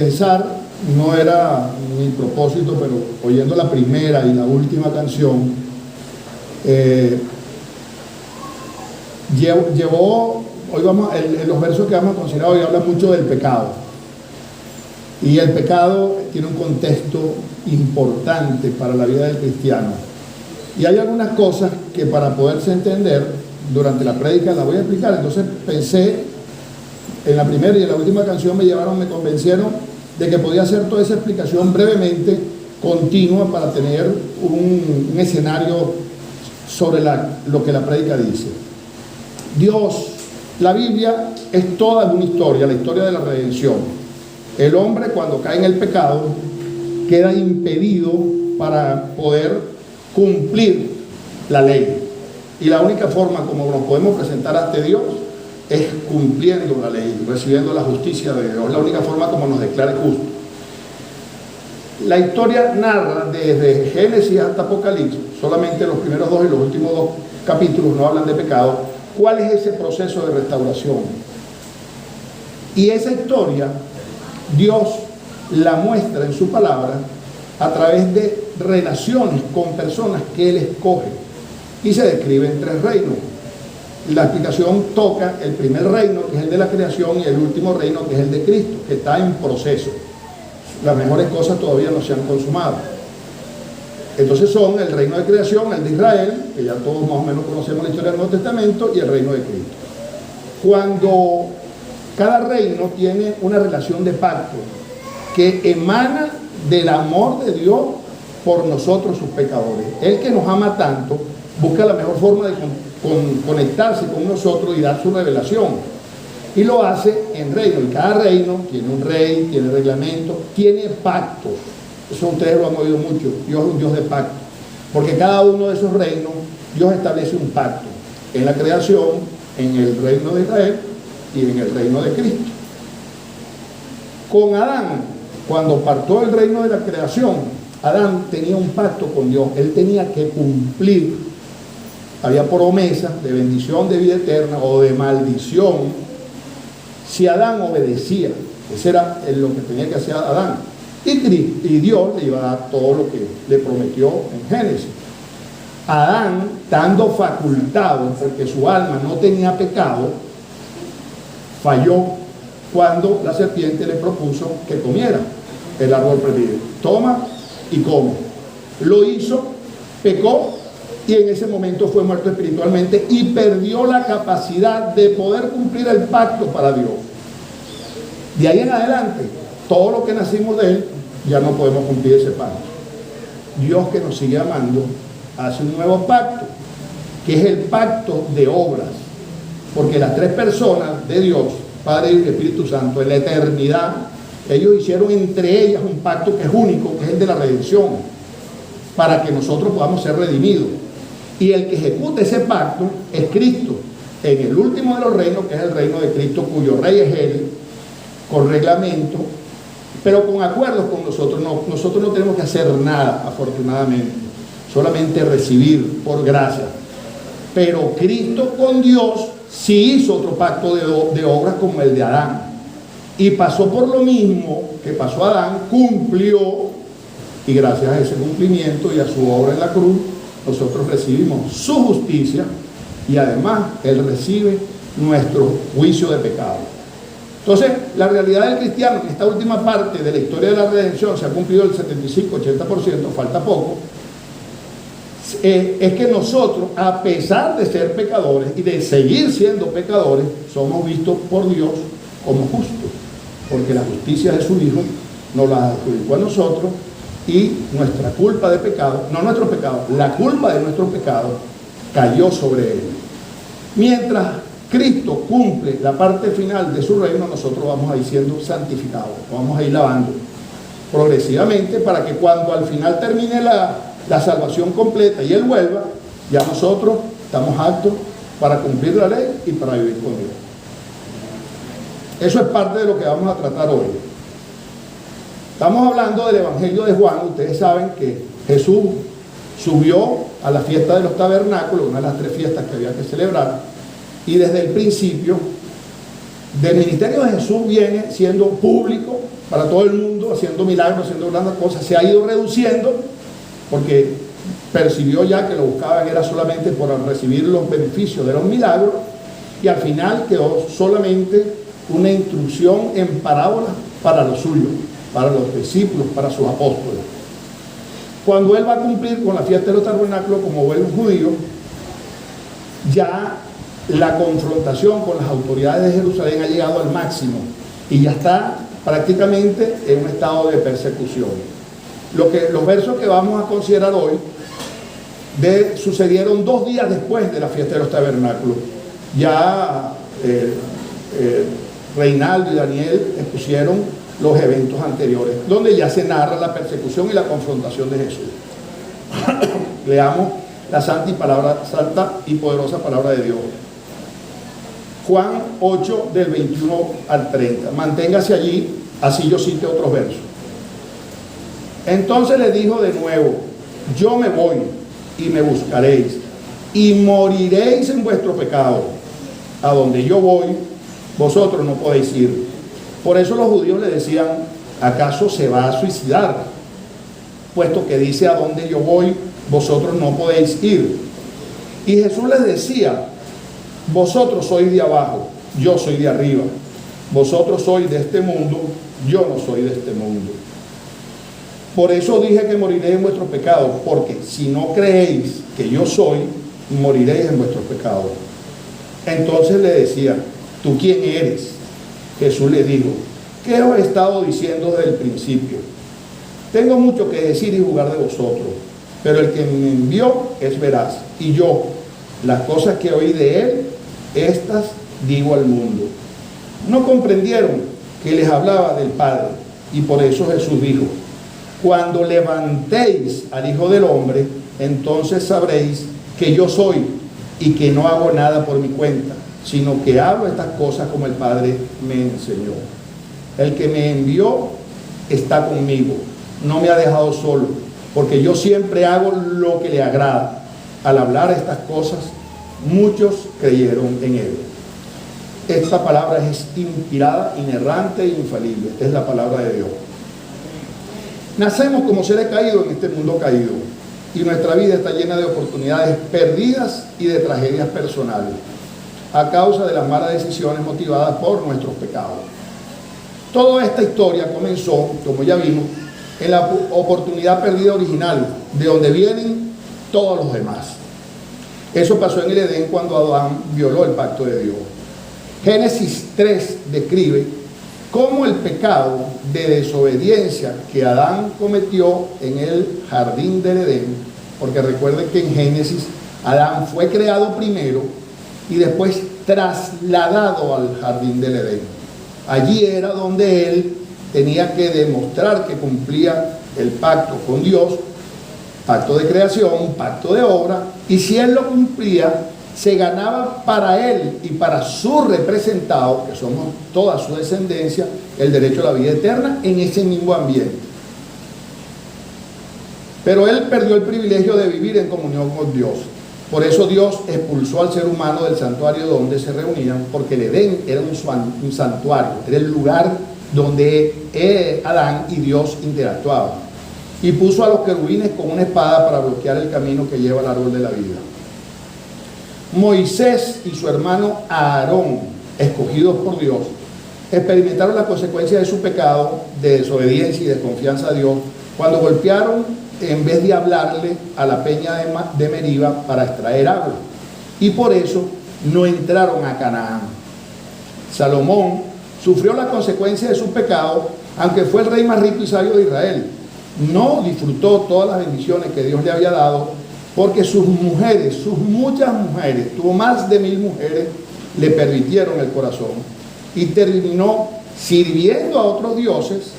Pensar no era mi propósito, pero oyendo la primera y la última canción, hoy vamos, los versos que vamos a considerar hoy hablan mucho del pecado. Y el pecado tiene un contexto importante para la vida del cristiano. Y hay algunas cosas que para poderse entender durante la prédica las voy a explicar. Entonces pensé, en la primera y en la última canción me convencieron de que podía hacer toda esa explicación brevemente, continua, para tener un escenario sobre lo que la prédica dice. Dios, la Biblia es toda una historia, la historia de la redención. El hombre, cuando cae en el pecado, queda impedido para poder cumplir la ley. Y la única forma como nos podemos presentar ante Dios es cumpliendo la ley, recibiendo la justicia de Dios. Es la única forma como nos declara justo. La historia narra desde Génesis hasta Apocalipsis, solamente los primeros dos y los últimos dos capítulos no hablan de pecado. ¿Cuál es ese proceso de restauración? Y esa historia Dios la muestra en su palabra a través de relaciones con personas que Él escoge, y se describen tres reinos. La explicación toca el primer reino, que es el de la creación, y el último reino, que es el de Cristo, que está en proceso. Las mejores cosas todavía no se han consumado. Entonces son el reino de creación, el de Israel, que ya todos más o menos conocemos la historia del Nuevo Testamento, y el reino de Cristo. Cuando cada reino tiene una relación de pacto que emana del amor de Dios por nosotros, sus pecadores. Él, que nos ama tanto, busca la mejor forma de conectarse con nosotros y dar su revelación, y lo hace en reino. Y cada reino tiene un rey, tiene reglamento, tiene pactos. Eso ustedes lo han oído mucho. Dios es un Dios de pacto, porque cada uno de esos reinos Dios establece un pacto en la creación, en el reino de Israel y en el reino de Cristo. Con Adán, cuando partió el reino de la creación, Adán tenía un pacto con Dios. Él tenía que cumplir. Había promesa de bendición, de vida eterna, o de maldición si Adán obedecía. Eso era lo que tenía que hacer Adán. Y Dios le iba a dar todo lo que le prometió en Génesis. Adán, estando facultado, porque su alma no tenía pecado, falló cuando la serpiente le propuso que comiera el árbol prohibido. Toma y come. Lo hizo, pecó, y en ese momento fue muerto espiritualmente y perdió la capacidad de poder cumplir el pacto para Dios. De ahí en adelante, todo lo que nacimos de Él, ya no podemos cumplir ese pacto. Dios, que nos sigue amando, hace un nuevo pacto, que es el pacto de obras. Porque las tres personas de Dios, Padre, Hijo y Espíritu Santo, en la eternidad, ellos hicieron entre ellas un pacto que es único, que es el de la redención, para que nosotros podamos ser redimidos. Y el que ejecuta ese pacto es Cristo, en el último de los reinos, que es el reino de Cristo, cuyo rey es Él, con reglamento, pero con acuerdos con nosotros. Nosotros no tenemos que hacer nada, afortunadamente, solamente recibir por gracia. Pero Cristo con Dios sí hizo otro pacto de obras como el de Adán, y pasó por lo mismo que pasó Adán, cumplió, y gracias a ese cumplimiento y a su obra en la cruz, nosotros recibimos su justicia, y además Él recibe nuestro juicio de pecado. Entonces, la realidad del cristiano, en esta última parte de la historia de la redención, se ha cumplido el 75-80%, falta poco, es que nosotros, a pesar de ser pecadores y de seguir siendo pecadores, somos vistos por Dios como justos, porque la justicia de su Hijo nos la adjudicó a nosotros, y nuestra culpa de pecado, no nuestro pecado, la culpa de nuestro pecado cayó sobre Él. Mientras Cristo cumple la parte final de su reino, nosotros vamos a ir siendo santificados, vamos a ir lavando progresivamente, para que cuando al final termine la salvación completa y Él vuelva, ya nosotros estamos aptos para cumplir la ley y para vivir con Dios. Eso es parte de lo que vamos a tratar hoy. Estamos hablando del Evangelio de Juan. Ustedes saben que Jesús subió a la fiesta de los tabernáculos, una de las tres fiestas que había que celebrar, y desde el principio del ministerio de Jesús viene siendo público para todo el mundo, haciendo milagros, haciendo grandes cosas, se ha ido reduciendo porque percibió ya que lo buscaban era solamente por recibir los beneficios de los milagros, y al final quedó solamente una instrucción en parábolas para los suyos, para los discípulos, para sus apóstoles. Cuando él va a cumplir con la fiesta de los tabernáculos como buen judío, ya la confrontación con las autoridades de Jerusalén ha llegado al máximo y ya está prácticamente en un estado de persecución. Los versos que vamos a considerar hoy sucedieron 2 días después de la fiesta de los tabernáculos. Ya Reinaldo y Daniel expusieron los eventos anteriores, donde ya se narra la persecución y la confrontación de Jesús. Leamos la santa y poderosa palabra de Dios. Juan 8, del 21 al 30. Manténgase allí, así yo cite otros versos. Entonces le dijo de nuevo: yo me voy y me buscaréis, y moriréis en vuestro pecado. A donde yo voy, vosotros no podéis ir. Por eso los judíos le decían: ¿acaso se va a suicidar? Puesto que dice: a donde yo voy, vosotros no podéis ir. Y Jesús les decía: vosotros sois de abajo, yo soy de arriba. Vosotros sois de este mundo, yo no soy de este mundo. Por eso dije que moriréis en vuestros pecados, porque si no creéis que yo soy, moriréis en vuestros pecados. Entonces le decía: ¿tú quién eres? Jesús le dijo: ¿qué os he estado diciendo desde el principio? Tengo mucho que decir y jugar de vosotros, pero el que me envió es veraz, y yo, las cosas que oí de él, estas digo al mundo. No comprendieron que les hablaba del Padre, y por eso Jesús dijo: cuando levantéis al Hijo del Hombre, entonces sabréis que yo soy, y que no hago nada por mi cuenta, sino que hago estas cosas como el Padre me enseñó. El que me envió está conmigo, no me ha dejado solo, porque yo siempre hago lo que le agrada. Al hablar estas cosas, muchos creyeron en él. Esta palabra es inspirada, inerrante e infalible. Esta es la palabra de Dios. Nacemos como seres caídos en este mundo caído, y nuestra vida está llena de oportunidades perdidas y de tragedias personales, a causa de las malas decisiones motivadas por nuestros pecados. Toda esta historia comenzó, como ya vimos, en la oportunidad perdida original, de donde vienen todos los demás. Eso pasó en el Edén cuando Adán violó el pacto de Dios. Génesis 3 describe cómo el pecado de desobediencia que Adán cometió en el jardín del Edén, porque recuerden que en Génesis Adán fue creado primero y después trasladado al jardín del Edén. Allí era donde él tenía que demostrar que cumplía el pacto con Dios, pacto de creación, pacto de obra, y si él lo cumplía, se ganaba para él y para su representado, que somos toda su descendencia, el derecho a la vida eterna en ese mismo ambiente. Pero él perdió el privilegio de vivir en comunión con Dios. Por eso Dios expulsó al ser humano del santuario donde se reunían, porque el Edén era un santuario, era el lugar donde Adán y Dios interactuaban. Y puso a los querubines con una espada para bloquear el camino que lleva al árbol de la vida. Moisés y su hermano Aarón, escogidos por Dios, experimentaron las consecuencias de su pecado de desobediencia y desconfianza a Dios cuando golpearon en vez de hablarle a la peña de Meriba para extraer agua, y por eso no entraron a Canaán. Salomón sufrió las consecuencias de su pecado, aunque fue el rey más rico y sabio de Israel. No disfrutó todas las bendiciones que Dios le había dado, porque sus muchas mujeres, tuvo más de 1000 mujeres, le permitieron el corazón y terminó sirviendo a otros dioses,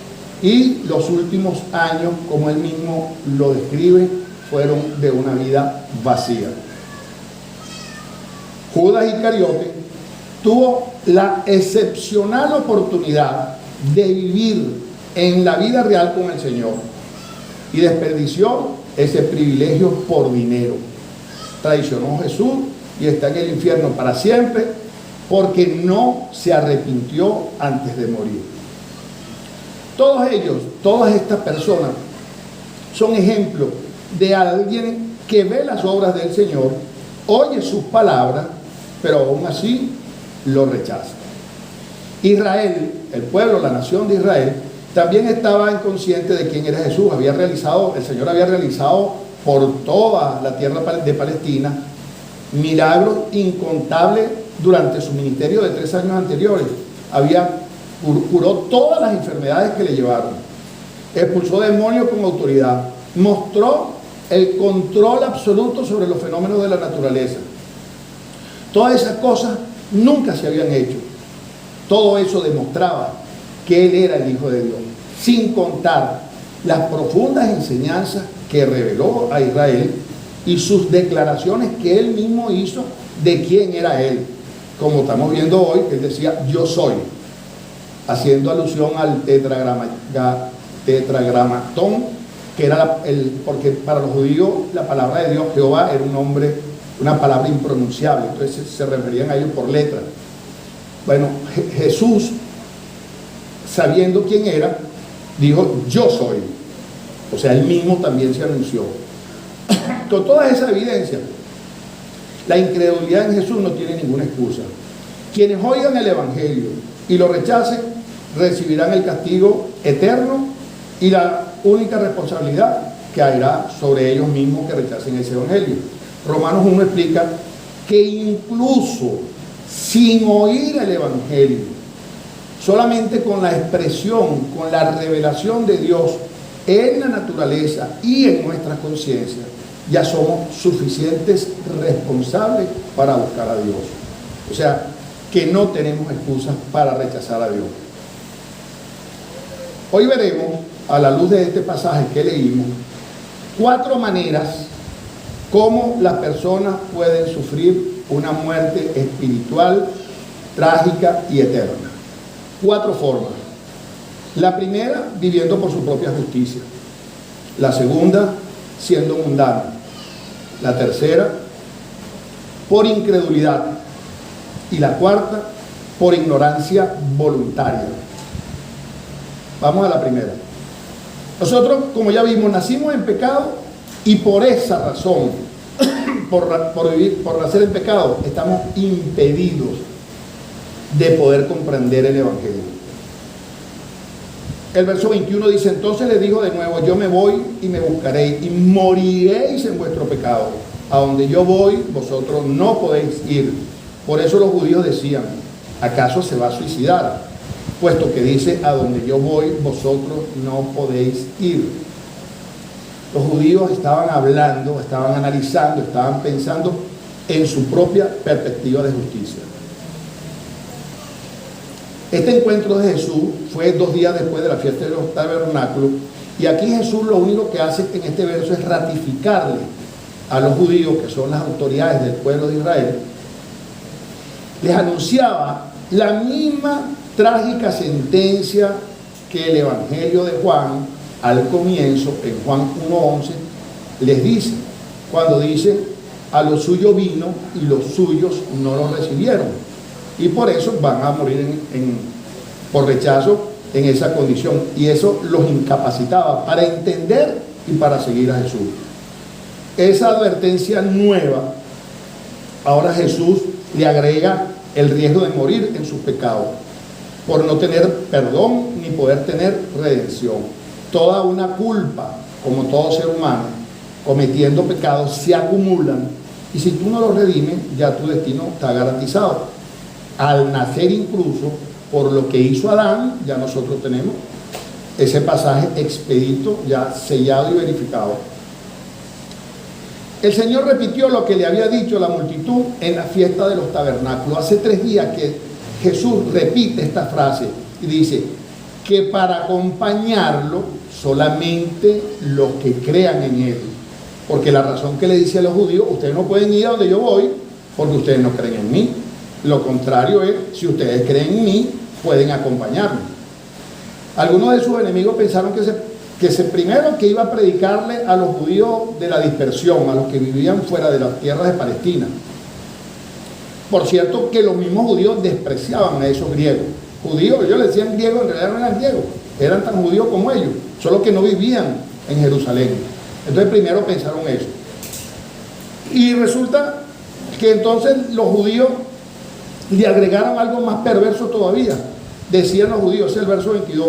y los últimos años, como él mismo lo describe, fueron de una vida vacía. Judas Iscariote tuvo la excepcional oportunidad de vivir en la vida real con el Señor y desperdició ese privilegio por dinero. Traicionó a Jesús y está en el infierno para siempre porque no se arrepintió antes de morir. Todos ellos, todas estas personas, son ejemplos de alguien que ve las obras del Señor, oye sus palabras, pero aún así lo rechaza. Israel, el pueblo, la nación de Israel, también estaba inconsciente de quién era Jesús. El Señor había realizado por toda la tierra de Palestina milagros incontables durante su ministerio de 3 años anteriores. Curó todas las enfermedades que le llevaron, expulsó demonios con autoridad, mostró el control absoluto sobre los fenómenos de la naturaleza. Todas esas cosas nunca se habían hecho. Todo eso demostraba que Él era el Hijo de Dios, sin contar las profundas enseñanzas que reveló a Israel y sus declaraciones que Él mismo hizo de quién era Él. Como estamos viendo hoy, Él decía, yo soy, haciendo alusión al tetragramatón, que era porque para los judíos la palabra de Dios, Jehová, era un nombre, una palabra impronunciable, entonces se referían a ellos por letras. Bueno, Jesús, sabiendo quién era, dijo, yo soy. O sea, Él mismo también se anunció. Con toda esa evidencia, la incredulidad en Jesús no tiene ninguna excusa. Quienes oigan el Evangelio y lo rechacen, recibirán el castigo eterno y la única responsabilidad caerá sobre ellos mismos que rechacen ese Evangelio. Romanos 1 explica que incluso sin oír el Evangelio, solamente con la expresión, con la revelación de Dios en la naturaleza y en nuestra conciencia, ya somos suficientes responsables para buscar a Dios. O sea, que no tenemos excusas para rechazar a Dios. Hoy veremos, a la luz de este pasaje que leímos, 4 maneras cómo las personas pueden sufrir una muerte espiritual, trágica y eterna. 4 formas. La primera, viviendo por su propia justicia. La segunda, siendo mundano. La tercera, por incredulidad. Y la cuarta, por ignorancia voluntaria. Vamos a la primera. Nosotros, como ya vimos, nacimos en pecado y por esa razón, por nacer en pecado, estamos impedidos de poder comprender el Evangelio. El verso 21 dice, entonces le dijo de nuevo, yo me voy y me buscaréis y moriréis en vuestro pecado. A donde yo voy, vosotros no podéis ir. Por eso los judíos decían, ¿acaso se va a suicidar? Puesto que dice, a donde yo voy, vosotros no podéis ir. Los judíos estaban hablando, estaban analizando, estaban pensando en su propia perspectiva de justicia. Este encuentro de Jesús fue 2 días después de la fiesta de los tabernáculos, y aquí Jesús lo único que hace en este verso es ratificarle a los judíos, que son las autoridades del pueblo de Israel, les anunciaba la misma trágica sentencia que el Evangelio de Juan al comienzo, en Juan 1:11, les dice, cuando dice, a los suyos vino y los suyos no los recibieron, y por eso van a morir por rechazo en esa condición, y eso los incapacitaba para entender y para seguir a Jesús. Esa advertencia nueva, ahora Jesús le agrega el riesgo de morir en sus pecados, por no tener perdón ni poder tener redención. Toda una culpa, como todo ser humano, cometiendo pecados, se acumulan, y si tú no los redimes, ya tu destino está garantizado. Al nacer incluso, por lo que hizo Adán, ya nosotros tenemos ese pasaje expedito, ya sellado y verificado. El Señor repitió lo que le había dicho a la multitud en la fiesta de los tabernáculos. Hace 3 días que Jesús repite esta frase y dice que para acompañarlo solamente los que crean en Él. Porque la razón que le dice a los judíos, ustedes no pueden ir a donde yo voy porque ustedes no creen en mí. Lo contrario es, si ustedes creen en mí, pueden acompañarme. Algunos de sus enemigos pensaron que primero que iba a predicarle a los judíos de la dispersión, a los que vivían fuera de las tierras de Palestina. Por cierto que los mismos judíos despreciaban a esos griegos. Judíos, ellos le decían griegos, en realidad no eran griegos, eran tan judíos como ellos, solo que no vivían en Jerusalén. Entonces primero pensaron eso. Y resulta que entonces los judíos le agregaron algo más perverso todavía. Decían los judíos, es el verso 22,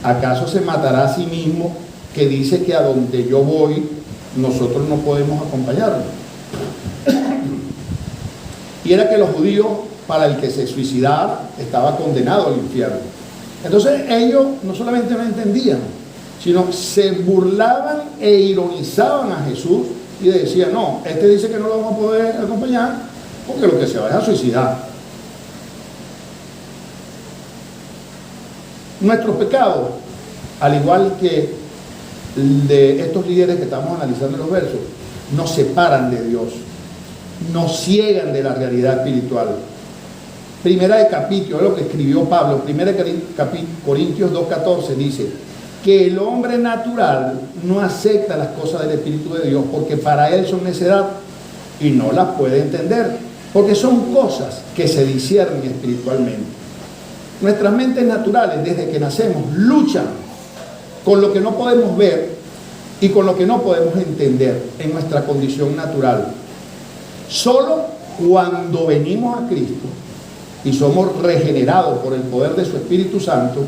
¿acaso se matará a sí mismo, que dice que a donde yo voy nosotros no podemos acompañarlo? Y era que los judíos, para el que se suicidara, estaba condenado al infierno. Entonces ellos no solamente no entendían, sino se burlaban e ironizaban a Jesús y decían, no, este dice que no lo vamos a poder acompañar porque lo que se va es a suicidar. Nuestros pecados, al igual que de estos líderes que estamos analizando en los versos, nos separan de Dios, nos ciegan de la realidad espiritual. Primera de capítulo, es lo que escribió Pablo, Primera de Corintios 2:14 dice que el hombre natural no acepta las cosas del Espíritu de Dios porque para él son necedad y no las puede entender, porque son cosas que se disciernen espiritualmente. Nuestras mentes naturales, desde que nacemos, luchan con lo que no podemos ver y con lo que no podemos entender en nuestra condición natural. Solo cuando venimos a Cristo y somos regenerados por el poder de su Espíritu Santo,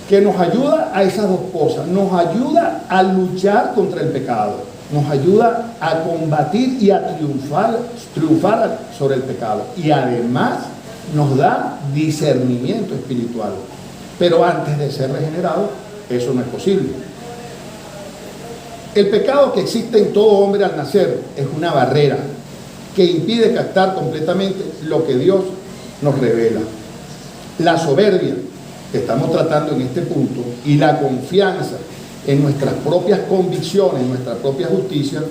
que nos ayuda a esas dos cosas, nos ayuda a luchar contra el pecado, nos ayuda a combatir y a triunfar sobre el pecado, y además nos da discernimiento espiritual. Pero antes de ser regenerado, eso no es posible. El pecado que existe en todo hombre al nacer es una barrera que impide captar completamente lo que Dios nos revela. La soberbia que estamos tratando en este punto y la confianza en nuestras propias convicciones, en nuestra propia justicia,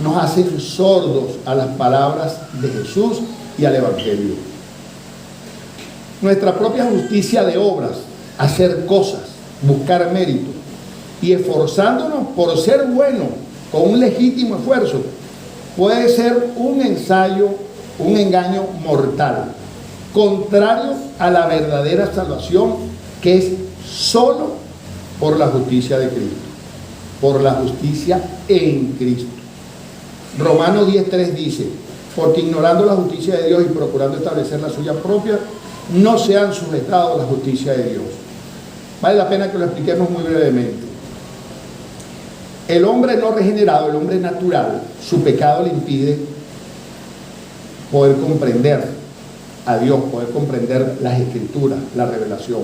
nos hacen sordos a las palabras de Jesús y al Evangelio. Nuestra propia justicia de obras, hacer cosas, buscar méritos y esforzándonos por ser buenos con un legítimo esfuerzo, puede ser un engaño mortal, contrario a la verdadera salvación, que es solo por la justicia de Cristo, por la justicia en Cristo. Romanos 10:3 dice, porque ignorando la justicia de Dios y procurando establecer la suya propia, no se han sujetado a la justicia de Dios. Vale la pena que lo expliquemos muy brevemente. El hombre no regenerado, el hombre natural, su pecado le impide poder comprender a Dios, poder comprender las Escrituras, la revelación.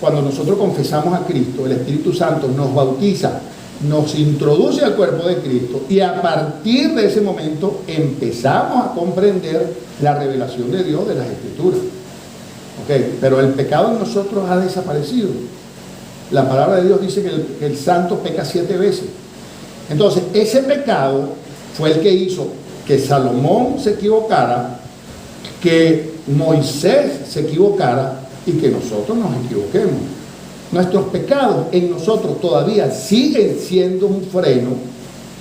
Cuando nosotros confesamos a Cristo, el Espíritu Santo nos bautiza, nos introduce al cuerpo de Cristo, y a partir de ese momento empezamos a comprender la revelación de Dios de las Escrituras. Pero el pecado en nosotros ha desaparecido. La palabra de Dios dice que el santo peca 7 veces. Entonces, ese pecado fue el que hizo que Salomón se equivocara, que Moisés se equivocara y que nosotros nos equivoquemos. Nuestros pecados en nosotros todavía siguen siendo un freno,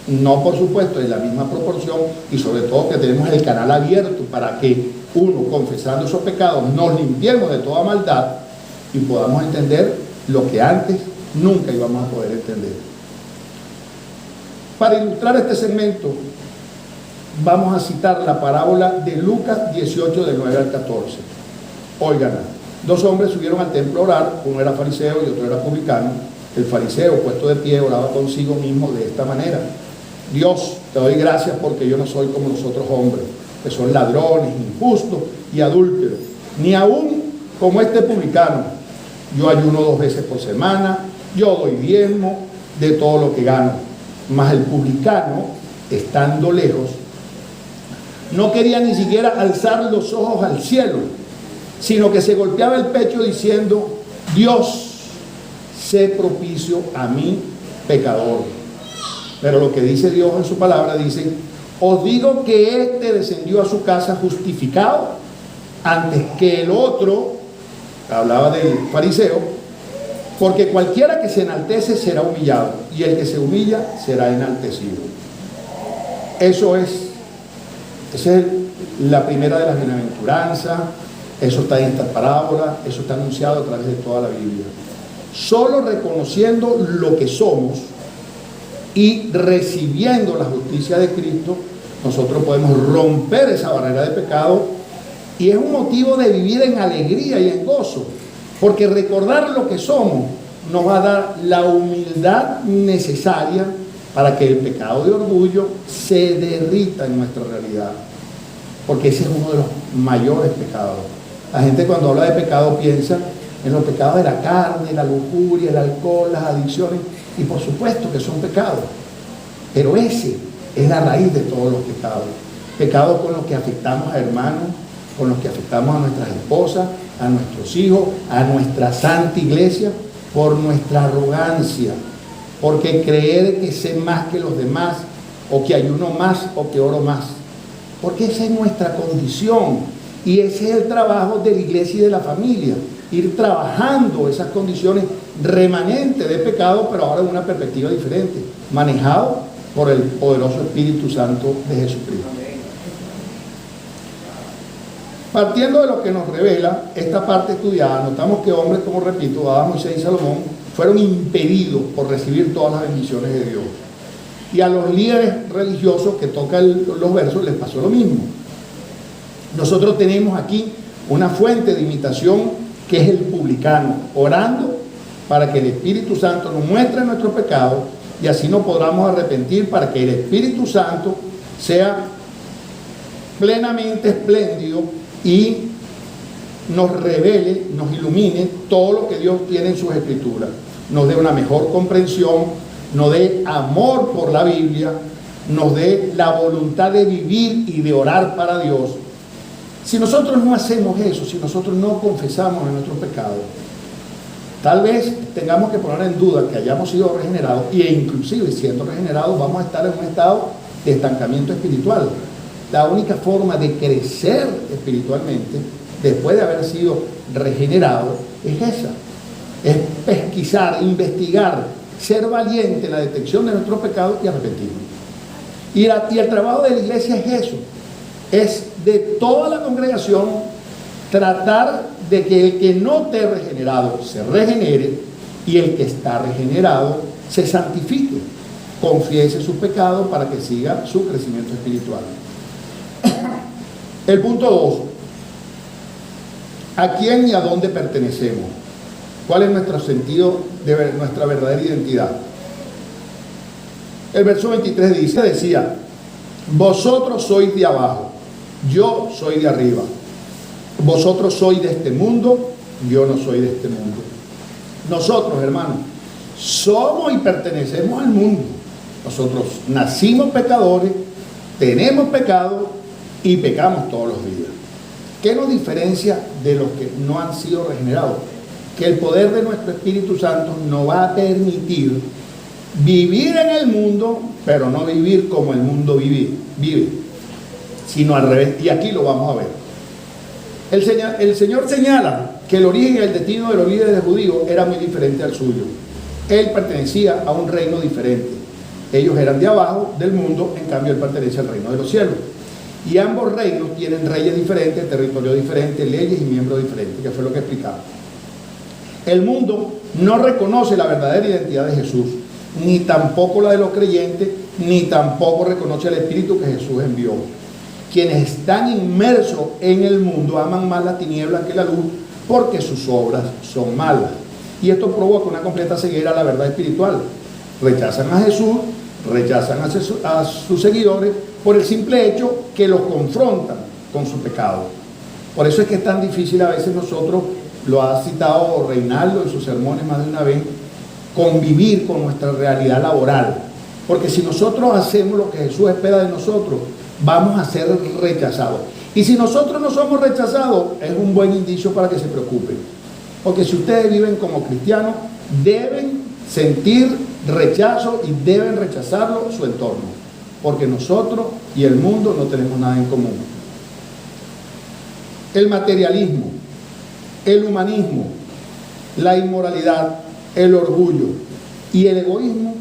no por supuesto en la misma proporción, y sobre todo que tenemos el canal abierto para que uno, confesando esos pecados, nos limpiemos de toda maldad y podamos entender lo que antes nunca íbamos a poder entender. Para ilustrar este segmento, vamos a citar la parábola de Lucas 18, del 9 al 14. Oigan, 2 hombres subieron al templo a orar, uno era fariseo y otro era publicano. El fariseo, puesto de pie, oraba consigo mismo de esta manera: Dios, te doy gracias porque yo no soy como los otros hombres, que son ladrones, injustos y adúlteros, ni aún como este publicano. Yo ayuno 2 veces por semana, yo doy diezmo de todo lo que gano. Mas el publicano, estando lejos, no quería ni siquiera alzar los ojos al cielo, sino que se golpeaba el pecho diciendo: Dios, sé propicio a mí, pecador. Pero lo que dice Dios en su palabra dice: os digo que éste descendió a su casa justificado antes que el otro. Hablaba del fariseo, porque cualquiera que se enaltece será humillado, y el que se humilla será enaltecido. Esa es la primera de las bienaventuranzas, Eso está en esta parábola, eso está anunciado a través de toda la Biblia. Solo reconociendo lo que somos y recibiendo la justicia de Cristo, nosotros podemos romper esa barrera de pecado, y es un motivo de vivir en alegría y en gozo, porque recordar lo que somos nos va a dar la humildad necesaria para que el pecado de orgullo se derrita en nuestra realidad, porque ese es uno de los mayores pecados. La gente cuando habla de pecado piensa en los pecados de la carne, la lujuria, el alcohol, las adicciones, y por supuesto que son pecados, pero ese es la raíz de todos los pecados. Pecados con los que afectamos a hermanos, con los que afectamos a nuestras esposas, a nuestros hijos, a nuestra santa iglesia, por nuestra arrogancia, porque creer que sé más que los demás, o que ayuno más, o que oro más, porque esa es nuestra condición, y ese es el trabajo de la iglesia y de la familia, ir trabajando esas condiciones remanentes de pecado, pero ahora en una perspectiva diferente, manejado por el poderoso Espíritu Santo de Jesucristo. Partiendo de lo que nos revela esta parte estudiada, notamos que hombres, como repito, Adán, Moisés y Salomón, fueron impedidos por recibir todas las bendiciones de Dios. Y a los líderes religiosos que tocan los versos les pasó lo mismo. Nosotros tenemos aquí una fuente de imitación que es el publicano, orando para que el Espíritu Santo nos muestre nuestros pecados y así nos podamos arrepentir, para que el Espíritu Santo sea plenamente espléndido y nos revele, nos ilumine todo lo que Dios tiene en sus escrituras, nos dé una mejor comprensión, nos dé amor por la Biblia, nos dé la voluntad de vivir y de orar para Dios. Si nosotros no hacemos eso, si nosotros no confesamos en nuestros pecados, tal vez tengamos que poner en duda que hayamos sido regenerados, e inclusive siendo regenerados vamos a estar en un estado de estancamiento espiritual. La única forma de crecer espiritualmente después de haber sido regenerado es esa, es pesquisar, investigar, ser valiente en la detección de nuestros pecados y arrepentirnos. Y el trabajo de la iglesia es eso, es de toda la congregación tratar de que el que no esté regenerado se regenere, y el que está regenerado se santifique, confiese sus pecados para que siga su crecimiento espiritual. El punto 2. ¿A quién y a dónde pertenecemos? ¿Cuál es nuestro sentido de nuestra verdadera identidad? El verso 23 decía: vosotros sois de abajo, yo soy de arriba. Vosotros sois de este mundo, yo no soy de este mundo. Nosotros, hermanos, somos y pertenecemos al mundo. Nosotros nacimos pecadores, tenemos pecado y pecamos todos los días. ¿Qué nos diferencia de los que no han sido regenerados? Que el poder de nuestro Espíritu Santo nos va a permitir vivir en el mundo, pero no vivir como el mundo vive, sino al revés. Y aquí lo vamos a ver. El Señor señala que el origen y el destino de los líderes judíos era muy diferente al suyo. Él pertenecía a un reino diferente. Ellos eran de abajo del mundo, en cambio él pertenece al reino de los cielos. Y ambos reinos tienen reyes diferentes, territorios diferentes, leyes y miembros diferentes, que fue lo que explicaba. El mundo no reconoce la verdadera identidad de Jesús, ni tampoco la de los creyentes, ni tampoco reconoce el Espíritu que Jesús envió. Quienes están inmersos en el mundo aman más la tiniebla que la luz, porque sus obras son malas. Y esto provoca una completa ceguera a la verdad espiritual. Rechazan a Jesús, rechazan a sus seguidores por el simple hecho que los confrontan con su pecado. Por eso es que es tan difícil a veces nosotros, lo ha citado Reinaldo en sus sermones más de una vez, convivir con nuestra realidad laboral. Porque si nosotros hacemos lo que Jesús espera de nosotros, vamos a ser rechazados. Y si nosotros no somos rechazados, es un buen indicio para que se preocupen. Porque si ustedes viven como cristianos, deben sentir rechazo y deben rechazarlo su entorno. Porque nosotros y el mundo no tenemos nada en común. El materialismo, el humanismo, la inmoralidad, el orgullo y el egoísmo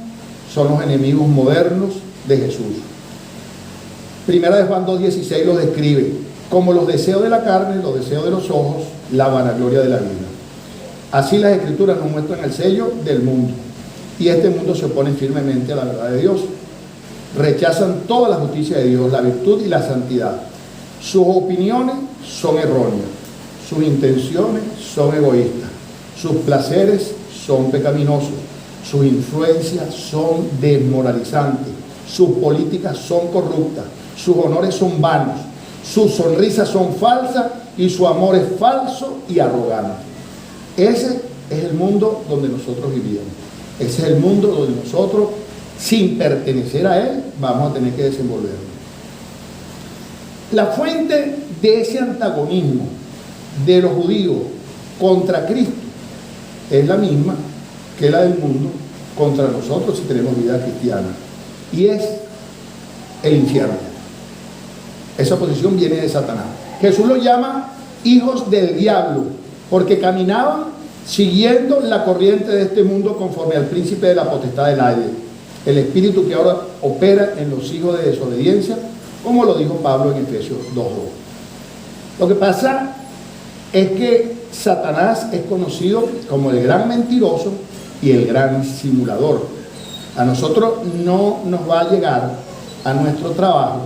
son los enemigos modernos de Jesús. Primera de Juan 2:16 lo describe: como los deseos de la carne, los deseos de los ojos, la vanagloria de la vida. Así las Escrituras nos muestran el sello del mundo, y este mundo se opone firmemente a la verdad de Dios. Rechazan toda la justicia de Dios, la virtud y la santidad. Sus opiniones son erróneas, sus intenciones son egoístas, sus placeres son pecaminosos, sus influencias son desmoralizantes, sus políticas son corruptas, sus honores son vanos, sus sonrisas son falsas y su amor es falso y arrogante. Ese es el mundo donde nosotros vivíamos. Ese es el mundo donde nosotros, sin pertenecer a él, vamos a tener que desenvolvernos. La fuente de ese antagonismo de los judíos contra Cristo es la misma que la del mundo contra nosotros si tenemos vida cristiana, y es el infierno. Esa posición viene de Satanás. Jesús lo llama hijos del diablo, porque caminaban siguiendo la corriente de este mundo conforme al príncipe de la potestad del aire, el espíritu que ahora opera en los hijos de desobediencia, como lo dijo Pablo en Efesios 2:2. Lo que pasa es que Satanás es conocido como el gran mentiroso y el gran simulador. A nosotros no nos va a llegar a nuestro trabajo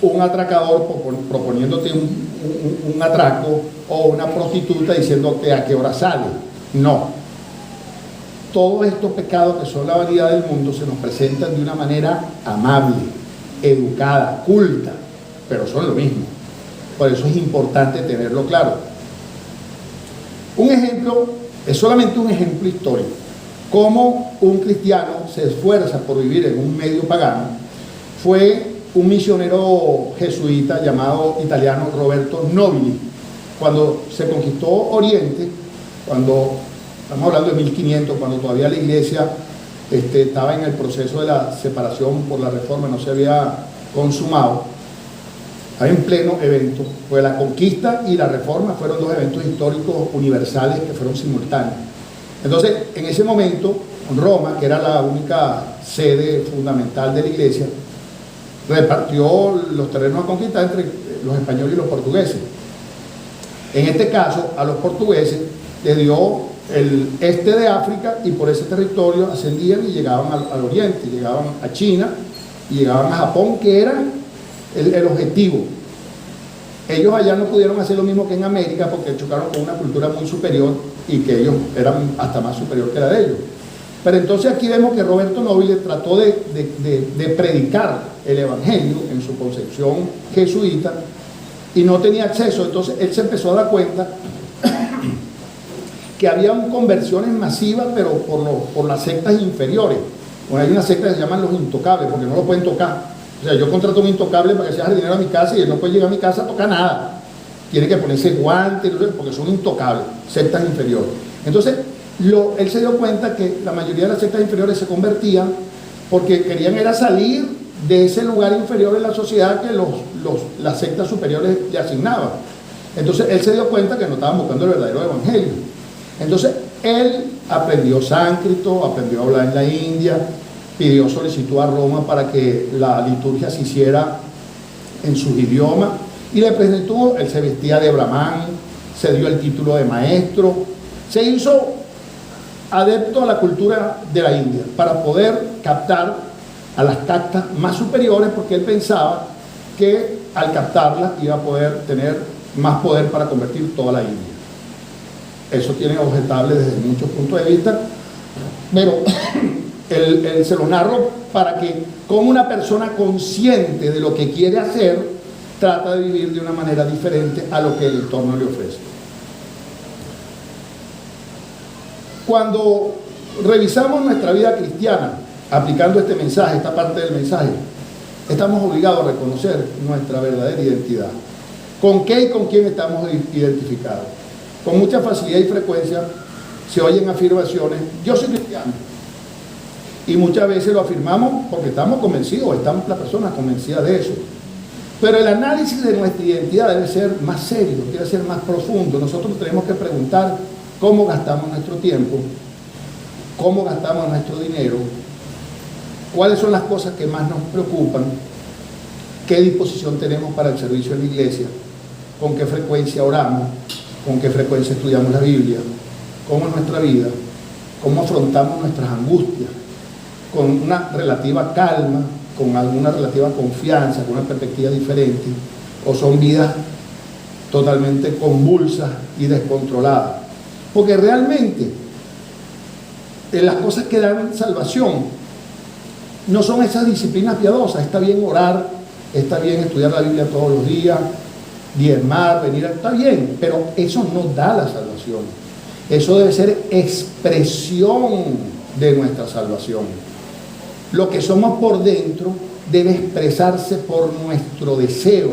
un atracador proponiéndote un atraco, o una prostituta diciéndote a qué hora sale. No. Todos estos pecados que son la vanidad del mundo se nos presentan de una manera amable, educada, culta, pero son lo mismo. Por eso es importante tenerlo claro. Un ejemplo, es solamente un ejemplo histórico, cómo un cristiano se esfuerza por vivir en un medio pagano, fue un misionero jesuita llamado italiano Roberto Nobili. Cuando se conquistó Oriente, cuando estamos hablando de 1500, cuando todavía la iglesia estaba en el proceso de la separación por la reforma, no se había consumado, estaba en pleno evento, pues la conquista y la reforma fueron dos eventos históricos universales que fueron simultáneos. Entonces, en ese momento, Roma, que era la única sede fundamental de la iglesia, repartió los terrenos a conquistar entre los españoles y los portugueses. En este caso, a los portugueses les dio el este de África, y por ese territorio ascendían y llegaban al oriente, llegaban a China y llegaban a Japón, que era el objetivo. Ellos allá no pudieron hacer lo mismo que en América, porque chocaron con una cultura muy superior y que ellos eran hasta más superior que la de ellos. Pero entonces aquí vemos que Roberto Nobile trató de predicar el evangelio en su concepción jesuita y no tenía acceso. Entonces él se empezó a dar cuenta que había conversiones masivas, pero por las sectas inferiores. Bueno, hay una secta que se llaman los intocables, porque no lo pueden tocar. O sea, yo contrato un intocable para que sea jardinero a mi casa y él no puede llegar a mi casa a tocar nada. Tiene que ponerse guantes, porque son intocables, sectas inferiores. Entonces, él se dio cuenta que la mayoría de las sectas inferiores se convertían porque querían era salir de ese lugar inferior en la sociedad que las sectas superiores le asignaban. Entonces, él se dio cuenta que no estaban buscando el verdadero evangelio. Entonces, él aprendió sánscrito, aprendió a hablar en la India, pidió solicitud a Roma para que la liturgia se hiciera en sus idiomas, y le presentó, él se vestía de brahman, se dio el título de maestro, se hizo adepto a la cultura de la India para poder captar a las castas más superiores, porque él pensaba que al captarlas iba a poder tener más poder para convertir toda la India. Eso tiene objetables desde muchos puntos de vista, pero él se lo narro para que, como una persona consciente de lo que quiere hacer, trata de vivir de una manera diferente a lo que el entorno le ofrece. Cuando revisamos nuestra vida cristiana, aplicando este mensaje, esta parte del mensaje, estamos obligados a reconocer nuestra verdadera identidad. ¿Con qué y con quién estamos identificados? Con mucha facilidad y frecuencia se oyen afirmaciones: yo soy cristiano. Y muchas veces lo afirmamos porque estamos convencidos, estamos las personas convencidas de eso. Pero el análisis de nuestra identidad debe ser más serio, debe ser más profundo. Nosotros tenemos que preguntar cómo gastamos nuestro tiempo, cómo gastamos nuestro dinero, cuáles son las cosas que más nos preocupan, qué disposición tenemos para el servicio en la iglesia, con qué frecuencia oramos, con qué frecuencia estudiamos la Biblia, cómo es nuestra vida, cómo afrontamos nuestras angustias, con una relativa calma, con alguna relativa confianza, con una perspectiva diferente, o son vidas totalmente convulsas y descontroladas. Porque realmente las cosas que dan salvación no son esas disciplinas piadosas. Está bien orar, está bien estudiar la Biblia todos los días, diezmar, venir, está bien, pero eso no da la salvación. Eso debe ser expresión de nuestra salvación. Lo que somos por dentro debe expresarse por nuestro deseo.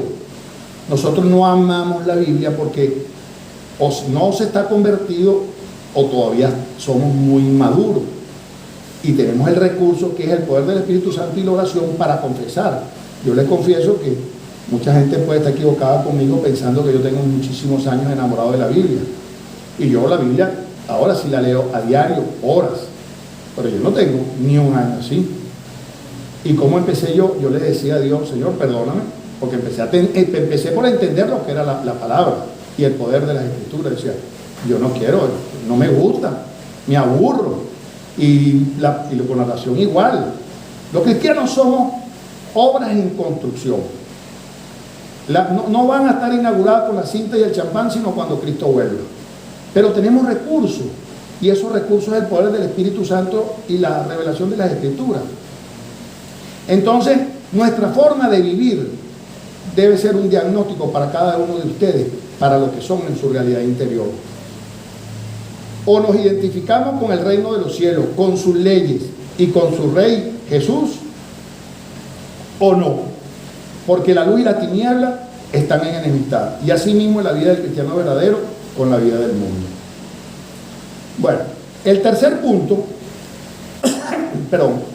Nosotros no amamos la Biblia porque o no se está convertido o todavía somos muy maduros. Y tenemos el recurso que es el poder del Espíritu Santo y la oración para confesar. Yo les confieso que mucha gente puede estar equivocada conmigo pensando que yo tengo muchísimos años enamorado de la Biblia. Y yo la Biblia ahora sí la leo a diario, horas. Pero yo no tengo ni un año así. ¿Y cómo empecé yo? Yo le decía a Dios, Señor, perdóname, porque empecé por entender lo que era la palabra y el poder de las Escrituras. Decía, yo no quiero, no me gusta, me aburro. Y con la oración igual. Los cristianos somos obras en construcción. No van a estar inauguradas con la cinta y el champán, sino cuando Cristo vuelva. Pero tenemos recursos, y esos recursos es el poder del Espíritu Santo y la revelación de las Escrituras. Entonces, nuestra forma de vivir debe ser un diagnóstico para cada uno de ustedes, para lo que son en su realidad interior. O nos identificamos con el reino de los cielos, con sus leyes y con su Rey Jesús, o no, porque la luz y la tiniebla están en enemistad, y así mismo es la vida del cristiano verdadero con la vida del mundo. Bueno, el tercer punto, perdón,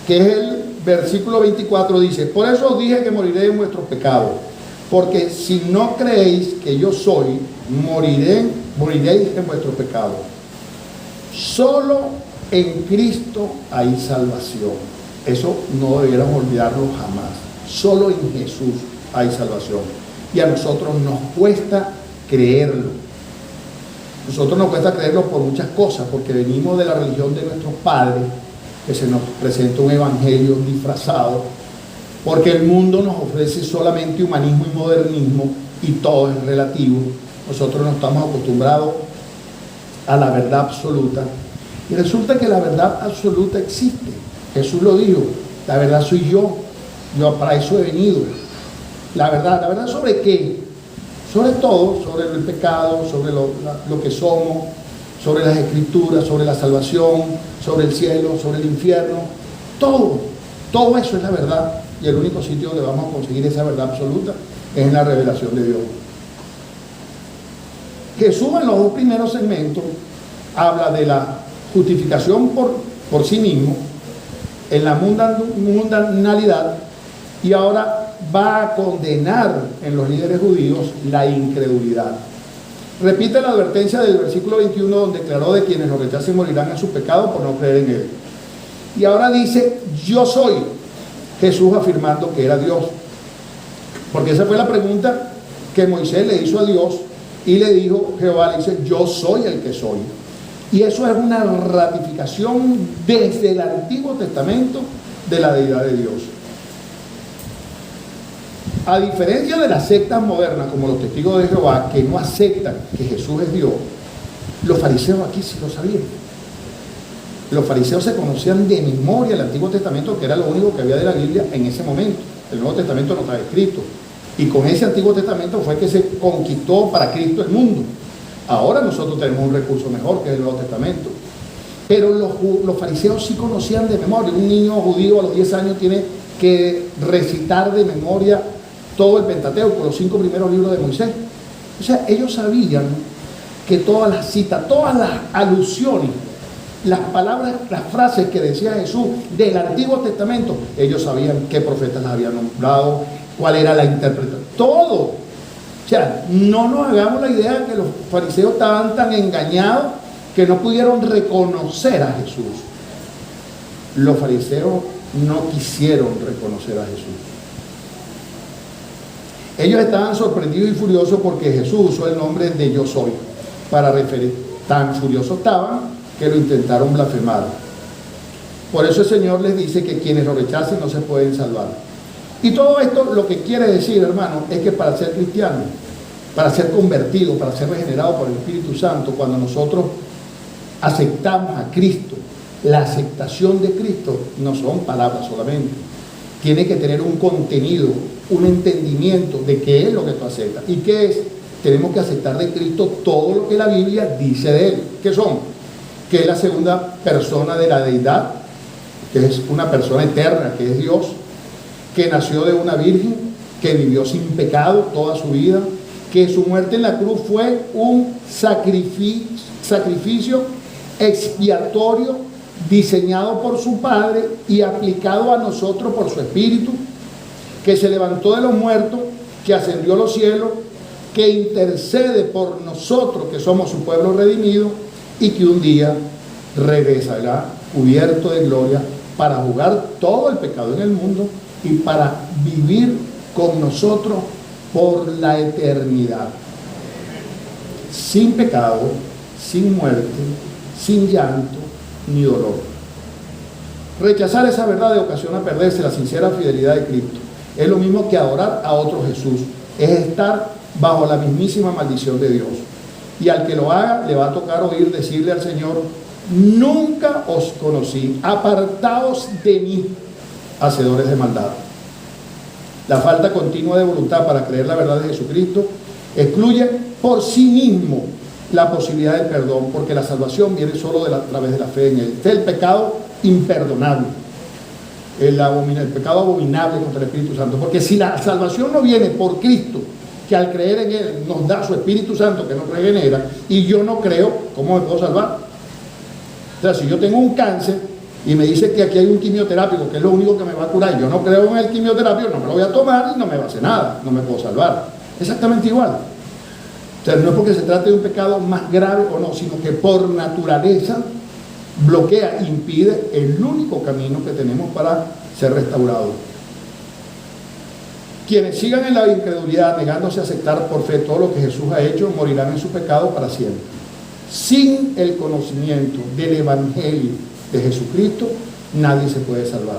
que es el versículo 24, dice: por eso os dije que moriré en vuestros pecados, porque si no creéis que yo soy, moriréis en vuestros pecados. Solo en Cristo hay salvación. Eso no debiéramos olvidarlo jamás. Solo en Jesús hay salvación. Y a nosotros nos cuesta creerlo. Nosotros nos cuesta creerlo por muchas cosas, porque venimos de la religión de nuestros padres, que se nos presenta un evangelio disfrazado, porque el mundo nos ofrece solamente humanismo y modernismo y todo es relativo. Nosotros no estamos acostumbrados a la verdad absoluta, y resulta que la verdad absoluta existe. Jesús lo dijo: la verdad soy yo para eso he venido. ¿La verdad sobre qué? Sobre todo, sobre el pecado, sobre lo que somos, sobre las Escrituras, sobre la salvación, sobre el cielo, sobre el infierno. Todo eso es la verdad, y el único sitio donde vamos a conseguir esa verdad absoluta es en la revelación de Dios. Jesús en los dos primeros segmentos habla de la justificación por sí mismo, en la mundanalidad, y ahora va a condenar en los líderes judíos la incredulidad. Repite la advertencia del versículo 21, donde declaró: de quienes lo rechacen morirán en sus pecados por no creer en él. Y ahora dice: yo soy. Jesús afirmando que era Dios, porque esa fue la pregunta que Moisés le hizo a Dios, y le dijo Jehová, le dice: yo soy el que soy. Y eso es una ratificación desde el Antiguo Testamento de la deidad de Dios. A diferencia de las sectas modernas, como los testigos de Jehová, que no aceptan que Jesús es Dios, los fariseos aquí sí lo sabían. Los fariseos se conocían de memoria el Antiguo Testamento, que era lo único que había de la Biblia en ese momento. El Nuevo Testamento no estaba escrito. Y con ese Antiguo Testamento fue que se conquistó para Cristo el mundo. Ahora nosotros tenemos un recurso mejor, que es el Nuevo Testamento. Pero los fariseos sí conocían de memoria. Un niño judío a los 10 años tiene que recitar de memoria todo el Pentateuco, los 5 primeros libros de Moisés. O sea, ellos sabían que todas las citas, todas las alusiones, las palabras, las frases que decía Jesús del Antiguo Testamento, ellos sabían qué profetas las habían nombrado, cuál era la interpretación, todo. O sea, no nos hagamos la idea que los fariseos estaban tan engañados que no pudieron reconocer a Jesús. Los fariseos no quisieron reconocer a Jesús. Ellos estaban sorprendidos y furiosos porque Jesús usó el nombre de yo soy para referir. Tan furiosos estaban que lo intentaron blasfemar. Por eso el Señor les dice que quienes lo rechacen no se pueden salvar. Y todo esto lo que quiere decir, hermano, es que para ser cristiano, para ser convertido, para ser regenerado por el Espíritu Santo, cuando nosotros aceptamos a Cristo, la aceptación de Cristo no son palabras solamente. Tiene que tener un contenido, un entendimiento de qué es lo que tú aceptas. ¿Y qué es? Tenemos que aceptar de Cristo todo lo que la Biblia dice de Él. ¿Qué son? Que es la segunda persona de la deidad, que es una persona eterna, que es Dios, que nació de una virgen, que vivió sin pecado toda su vida, que su muerte en la cruz fue un sacrificio expiatorio diseñado por su Padre y aplicado a nosotros por su Espíritu, que se levantó de los muertos, que ascendió a los cielos, que intercede por nosotros que somos su pueblo redimido y que un día regresará cubierto de gloria para jugar todo el pecado en el mundo y para vivir con nosotros por la eternidad, sin pecado, sin muerte, sin llanto ni dolor. Rechazar esa verdad ocasiona perderse la sincera fidelidad de Cristo. Es lo mismo que adorar a otro Jesús, es estar bajo la mismísima maldición de Dios. Y al que lo haga le va a tocar oír decirle al Señor: nunca os conocí, apartaos de mí, hacedores de maldad. La falta continua de voluntad para creer la verdad de Jesucristo excluye por sí mismo la posibilidad del perdón, porque la salvación viene solo a través de la fe en Él. Este es el pecado imperdonable, el pecado abominable contra el Espíritu Santo, porque si la salvación no viene por Cristo, que al creer en Él nos da su Espíritu Santo que nos regenera, y yo no creo, ¿cómo me puedo salvar? O sea, si yo tengo un cáncer y me dice que aquí hay un quimioterápico que es lo único que me va a curar, yo no creo en el quimioterápico, no me lo voy a tomar y no me va a hacer nada, no me puedo salvar. Exactamente igual. O sea, no es porque se trate de un pecado más grave o no, sino que por naturaleza bloquea, impide el único camino que tenemos para ser restaurados. Quienes sigan en la incredulidad, negándose a aceptar por fe todo lo que Jesús ha hecho, morirán en su pecado para siempre. Sin el conocimiento del Evangelio de Jesucristo, nadie se puede salvar.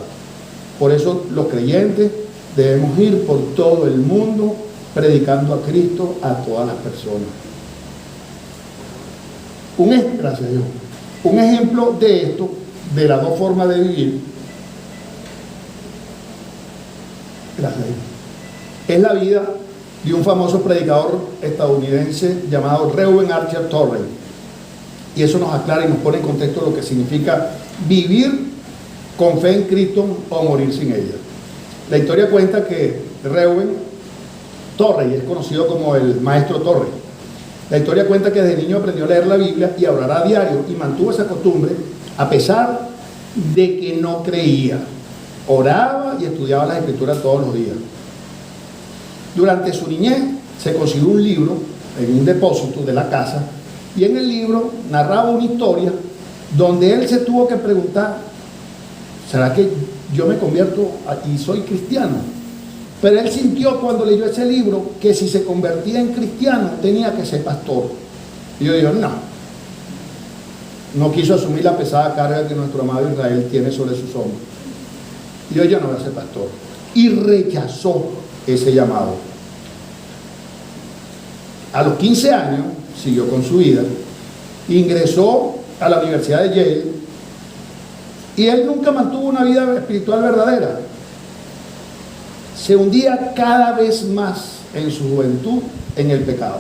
Por eso los creyentes debemos ir por todo el mundo predicando a Cristo a todas las personas. Gracias a Dios. Un ejemplo de esto, de las dos formas de vivir, gracias a Dios, es la vida de un famoso predicador estadounidense llamado Reuben Archer Torrey. Y eso nos aclara y nos pone en contexto lo que significa vivir con fe en Cristo o morir sin ella. La historia cuenta que Reuben Torrey es conocido como el maestro Torrey. La historia cuenta que desde niño aprendió a leer la Biblia y a orar a diario, y mantuvo esa costumbre a pesar de que no creía. Oraba y estudiaba las Escrituras todos los días. Durante su niñez se consiguió un libro en un depósito de la casa, y en el libro narraba una historia donde él se tuvo que preguntar: ¿será que yo me convierto y soy cristiano? Pero él sintió cuando leyó ese libro que si se convertía en cristiano tenía que ser pastor. Y yo digo, no quiso asumir la pesada carga que nuestro amado Israel tiene sobre sus hombros. Y yo no voy a ser pastor. Y rechazó ese llamado. A los 15 años siguió con su vida, ingresó a la Universidad de Yale, y él nunca mantuvo una vida espiritual verdadera. Se hundía cada vez más en su juventud en el pecado.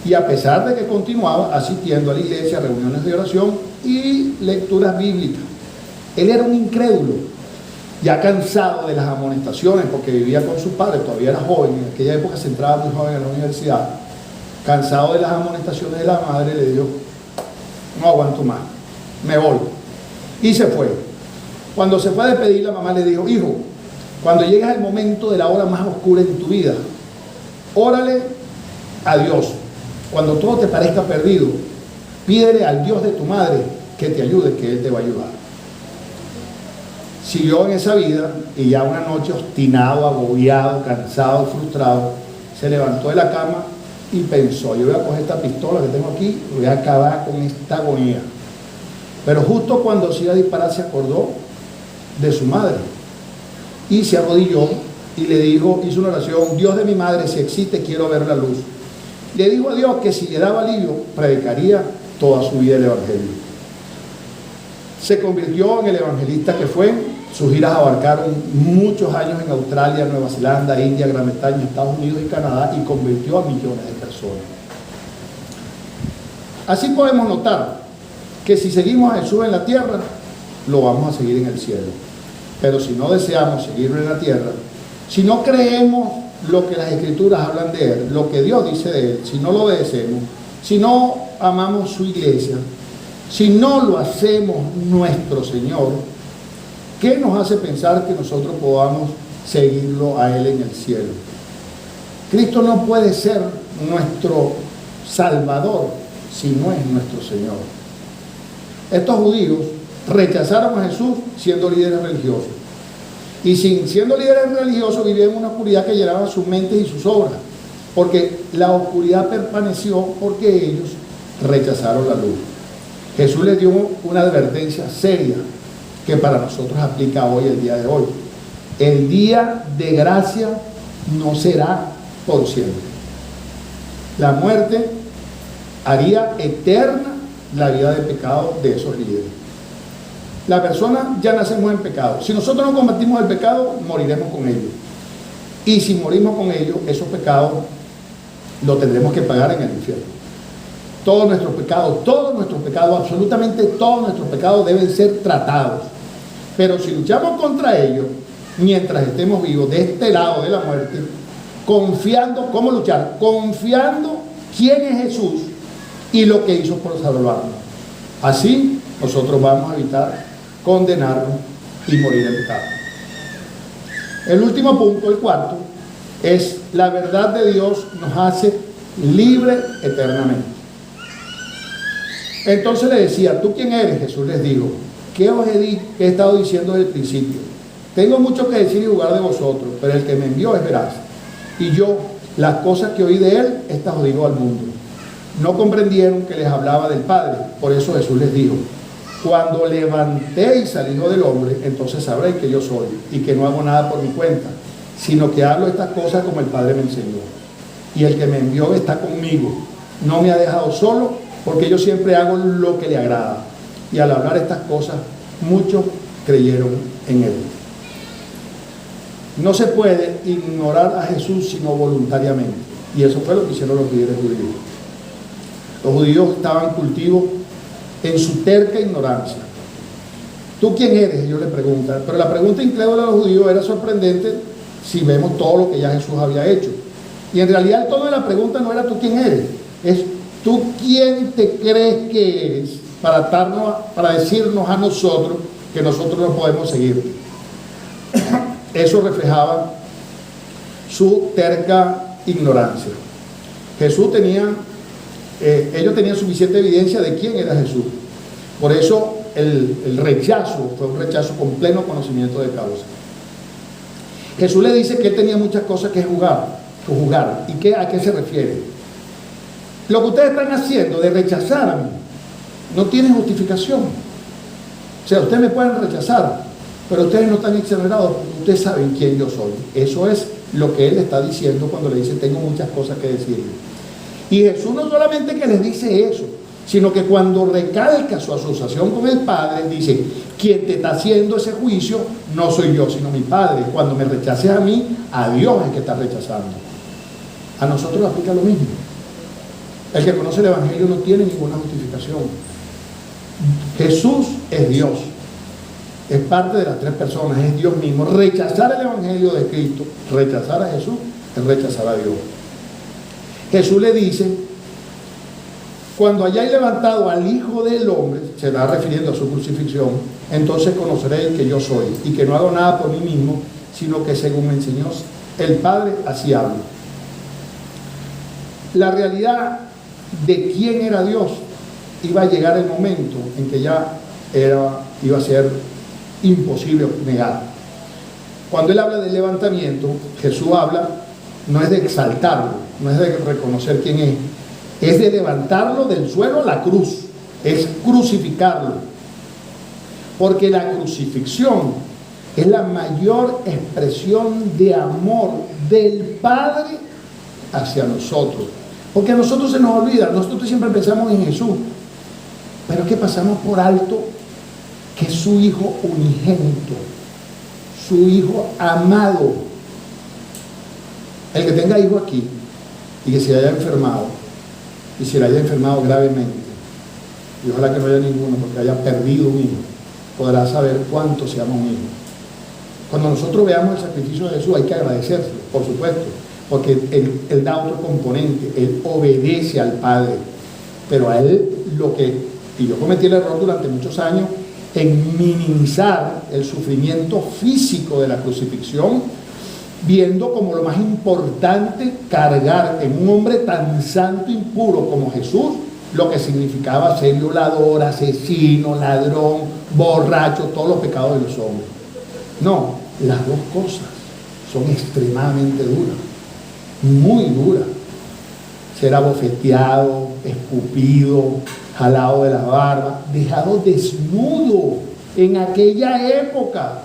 Y a pesar de que continuaba asistiendo a la iglesia, a reuniones de oración y lecturas bíblicas, él era un incrédulo, ya cansado de las amonestaciones, porque vivía con su padre, todavía era joven, en aquella época se entraba muy joven a la universidad. Cansado de las amonestaciones de la madre, le dijo: no aguanto más, me voy. Y se fue. Cuando se fue a despedir, la mamá le dijo: hijo, cuando llegues al momento de la hora más oscura en tu vida, órale a Dios. Cuando todo te parezca perdido, pídele al Dios de tu madre que te ayude, que Él te va a ayudar. Siguió en esa vida, y ya una noche, obstinado, agobiado, cansado, frustrado, se levantó de la cama y pensó: yo voy a coger esta pistola que tengo aquí y voy a acabar con esta agonía. Pero justo cuando se iba a disparar se acordó de su madre y se arrodilló y le dijo, hizo una oración: Dios de mi madre, si existe, quiero ver la luz. Le dijo a Dios que si le daba alivio, predicaría toda su vida el Evangelio. Se convirtió en el evangelista que fue. Sus giras abarcaron muchos años en Australia, Nueva Zelanda, India, Gran Bretaña, Estados Unidos y Canadá, y convirtió a millones de personas. Así podemos notar que si seguimos a Jesús en la tierra, lo vamos a seguir en el cielo. Pero si no deseamos seguirlo en la tierra, si no creemos lo que las Escrituras hablan de Él, lo que Dios dice de Él, si no lo obedecemos, si no amamos su iglesia, si no lo hacemos nuestro Señor, ¿qué nos hace pensar que nosotros podamos seguirlo a Él en el cielo? Cristo no puede ser nuestro Salvador si no es nuestro Señor. Estos judíos rechazaron a Jesús siendo líderes religiosos. Y siendo líderes religiosos vivían en una oscuridad que llenaba sus mentes y sus obras. Porque la oscuridad permaneció porque ellos rechazaron la luz. Jesús les dio una advertencia seria que para nosotros aplica hoy, el día de hoy. El día de gracia no será por siempre. La muerte haría eterna la vida de pecado de esos líderes. La persona, ya nacemos en pecado. Si nosotros nos convertimos en pecado, moriremos con ellos. Y si morimos con ellos, esos pecados los tendremos que pagar en el infierno. Todos nuestros pecados, absolutamente todos nuestros pecados deben ser tratados. Pero si luchamos contra ellos, mientras estemos vivos de este lado de la muerte, confiando, ¿cómo luchar? Confiando quién es Jesús y lo que hizo por salvarnos. Así nosotros vamos a evitar condenarnos y morir en pecado. El último punto, el cuarto, es: la verdad de Dios nos hace libre eternamente. Entonces le decía: ¿tú quién eres? Jesús les dijo: ¿qué os he estado diciendo desde el principio? Tengo mucho que decir y jugar de vosotros, pero el que me envió es veraz. Y yo, las cosas que oí de él, estas os digo al mundo. No comprendieron que les hablaba del Padre. Por eso Jesús les dijo: cuando levantéis al Hijo del Hombre, entonces sabréis que yo soy, y que no hago nada por mi cuenta, sino que hablo estas cosas como el Padre me enseñó. Y el que me envió está conmigo. No me ha dejado solo, porque yo siempre hago lo que le agrada. Y al hablar estas cosas, muchos creyeron en él. No se puede ignorar a Jesús sino voluntariamente. Y eso fue lo que hicieron los líderes judíos. Los judíos estaban cultivos en su terca ignorancia. ¿Tú quién eres?, ellos le preguntan. Pero la pregunta incrédula de los judíos era sorprendente si vemos todo lo que ya Jesús había hecho. Y en realidad el tono de la pregunta no era ¿tú quién eres?, es ¿tú quién te crees que eres para decirnos a nosotros que nosotros no podemos seguir? Eso reflejaba su terca ignorancia. Ellos tenían suficiente evidencia de quién era Jesús. Por eso el rechazo fue un rechazo con pleno conocimiento de causa. Jesús le dice que él tenía muchas cosas que juzgar. ¿Y a qué se refiere? Lo que ustedes están haciendo de rechazar a mí no tiene justificación. O sea, ustedes me pueden rechazar, pero ustedes no están exonerados porque ustedes saben quién yo soy. Eso es lo que él está diciendo cuando le dice: tengo muchas cosas que decir. Y Jesús no solamente que les dice eso, sino que cuando recalca su asociación con el Padre, dice: quien te está haciendo ese juicio no soy yo, sino mi Padre. Cuando me rechaces a mí, a Dios es que estás rechazando. A nosotros aplica lo mismo. El que conoce el Evangelio no tiene ninguna justificación. Jesús es Dios, es parte de las tres personas, es Dios mismo. Rechazar el Evangelio de Cristo, rechazar a Jesús, es rechazar a Dios. Jesús le dice: cuando hayáis levantado al Hijo del Hombre, se está refiriendo a su crucifixión, entonces conoceréis que yo soy, y que no hago nada por mí mismo, sino que según me enseñó el Padre, así hablo. La realidad de quién era Dios iba a llegar el momento en que ya iba a ser imposible negar. Cuando él habla del levantamiento, Jesús habla no es de exaltarlo, no es de reconocer quién es de levantarlo del suelo a la cruz, es crucificarlo, porque la crucifixión es la mayor expresión de amor del Padre hacia nosotros, porque a nosotros se nos olvida, nosotros siempre pensamos en Jesús, pero es que pasamos por alto que es su Hijo unigénito, su Hijo amado. El que tenga hijo aquí y que se haya enfermado, y se le haya enfermado gravemente, y ojalá que no haya ninguno porque haya perdido un hijo, podrá saber cuánto se ama un hijo. Cuando nosotros veamos el sacrificio de Jesús hay que agradecérselo, por supuesto, porque él da otro componente, él obedece al Padre, pero a él y yo cometí el error durante muchos años en minimizar el sufrimiento físico de la crucifixión, viendo como lo más importante cargar en un hombre tan santo y puro como Jesús lo que significaba ser violador, asesino, ladrón, borracho, todos los pecados de los hombres. No, las dos cosas son extremadamente duras, muy duras. Ser abofeteado, escupido, jalado de la barba, dejado desnudo en aquella época.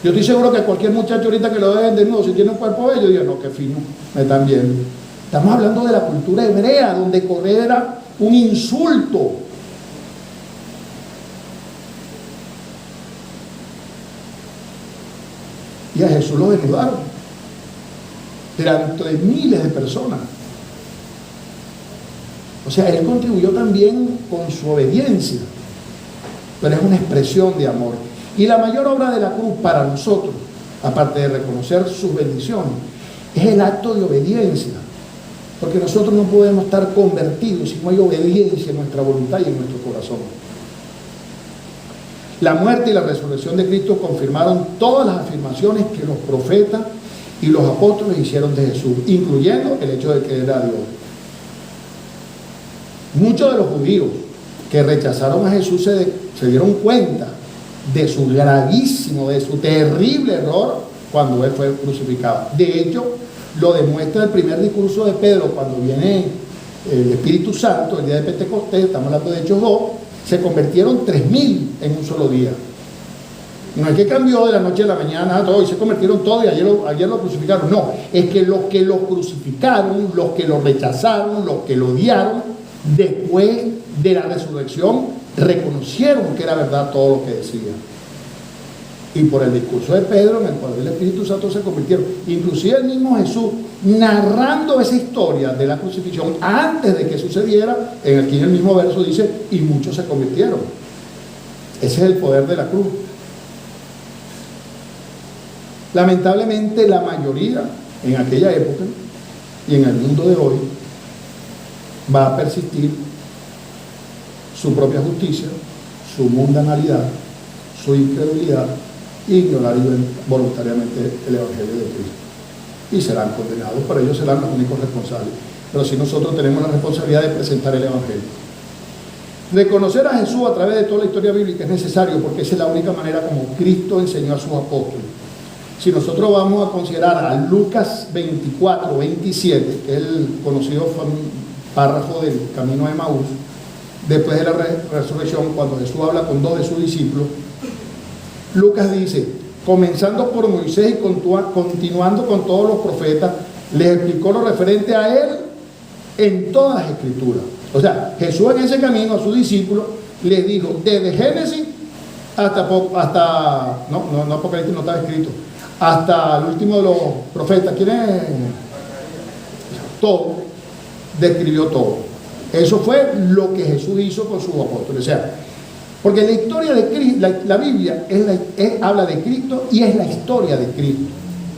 Yo estoy seguro que cualquier muchacho ahorita que lo dejen desnudo, si tiene un cuerpo bello, diga, no, qué fino, me están viendo. Estamos hablando de la cultura hebrea, donde correr era un insulto. Y a Jesús lo desnudaron delante de miles de personas. O sea, él contribuyó también con su obediencia, pero es una expresión de amor. Y la mayor obra de la cruz para nosotros, aparte de reconocer sus bendiciones, es el acto de obediencia, porque nosotros no podemos estar convertidos si no hay obediencia en nuestra voluntad y en nuestro corazón. La muerte y la resurrección de Cristo confirmaron todas las afirmaciones que los profetas y los apóstoles hicieron de Jesús, incluyendo el hecho de que era Dios. Muchos de los judíos que rechazaron a Jesús se dieron cuenta de su gravísimo, de su terrible error cuando él fue crucificado. De hecho, lo demuestra el primer discurso de Pedro cuando viene el Espíritu Santo, el día de Pentecostés, estamos hablando de Hechos 2, se convirtieron 3.000 en un solo día. No es que cambió de la noche a la mañana todo y se convirtieron todos y ayer lo crucificaron. No, es que los que lo crucificaron, los que lo rechazaron, los que lo odiaron, después de la resurrección reconocieron que era verdad todo lo que decía. Y por el discurso de Pedro, en el cual el Espíritu Santo se convirtieron. Inclusive el mismo Jesús, narrando esa historia de la crucifixión antes de que sucediera, aquí en el mismo verso dice, y muchos se convirtieron. Ese es el poder de la cruz. Lamentablemente la mayoría en aquella época y en el mundo de hoy va a persistir su propia justicia, su mundanalidad, su incredulidad, e ignorar voluntariamente el Evangelio de Cristo. Y serán condenados, pero ellos serán los únicos responsables. Pero si nosotros tenemos la responsabilidad de presentar el Evangelio. Reconocer a Jesús a través de toda la historia bíblica es necesario porque esa es la única manera como Cristo enseñó a sus apóstoles. Si nosotros vamos a considerar a Lucas 24, 27, que es el conocido párrafo del camino de Emaús, después de la resurrección, cuando Jesús habla con dos de sus discípulos, Lucas dice, comenzando por Moisés y continuando con todos los profetas, les explicó lo referente a él en todas las escrituras. O sea, Jesús en ese camino a sus discípulos les dijo, desde Génesis hasta no Apocalipsis no estaba escrito, hasta el último de los profetas, ¿quién es? Todo, describió todo. Eso fue lo que Jesús hizo con sus apóstoles. O sea, porque la historia de Cristo, la Biblia habla de Cristo y es la historia de Cristo.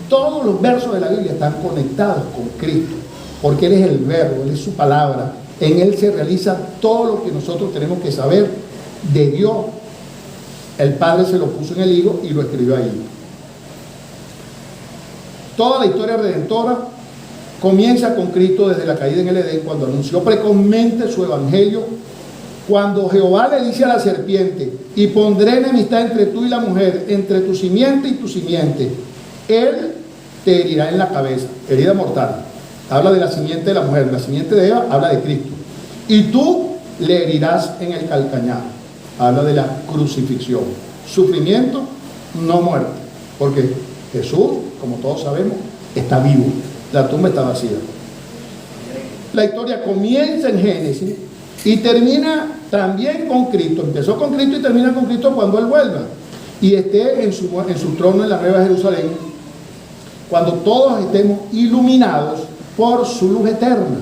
Todos los versos de la Biblia están conectados con Cristo, porque Él es el verbo, Él es su palabra. En Él se realiza todo lo que nosotros tenemos que saber de Dios. El Padre se lo puso en el Hijo y lo escribió ahí. Toda la historia redentora comienza con Cristo desde la caída en el Edén, cuando anunció precozmente su evangelio, cuando Jehová le dice a la serpiente, y pondré enemistad entre tú y la mujer, entre tu simiente y tu simiente. Él te herirá en la cabeza, herida mortal. Habla de la simiente de la mujer, la simiente de Eva habla de Cristo. Y tú le herirás en el calcañar, habla de la crucifixión. Sufrimiento, no muerte, porque Jesús, como todos sabemos, está vivo, la tumba está vacía. La historia comienza en Génesis y termina también con Cristo. Empezó con Cristo y termina con Cristo cuando Él vuelva y esté en su trono en la Nueva Jerusalén, cuando todos estemos iluminados por su luz eterna.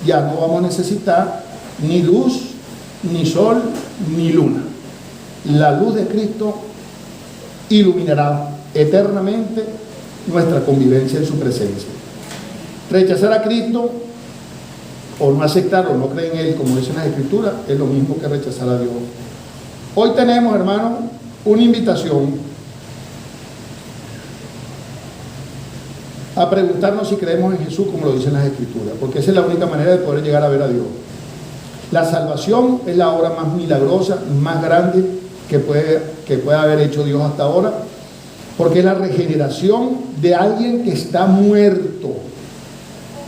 Ya no vamos a necesitar ni luz, ni sol, ni luna. La luz de Cristo iluminará eternamente nuestra convivencia en su presencia. Rechazar a Cristo o no aceptarlo, no creer en Él, como dicen las Escrituras, es lo mismo que rechazar a Dios. Hoy tenemos, hermanos, una invitación a preguntarnos si creemos en Jesús, como lo dicen las Escrituras, porque esa es la única manera de poder llegar a ver a Dios. La salvación es la obra más milagrosa, más grande que puede haber hecho Dios hasta ahora, porque es la regeneración de alguien que está muerto.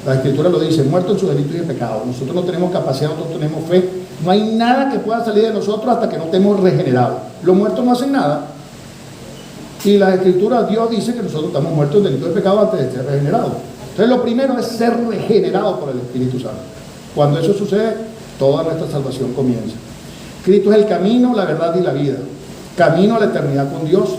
La Escritura lo dice, muerto en sus delitos y pecados. Nosotros no tenemos capacidad, nosotros tenemos fe. No hay nada que pueda salir de nosotros hasta que no estemos regenerados. Los muertos no hacen nada. Y la Escritura, Dios dice que nosotros estamos muertos en delitos y pecados antes de ser regenerados. Entonces lo primero es ser regenerado por el Espíritu Santo. Cuando eso sucede, toda nuestra salvación comienza. Cristo es el camino, la verdad y la vida. Camino a la eternidad con Dios,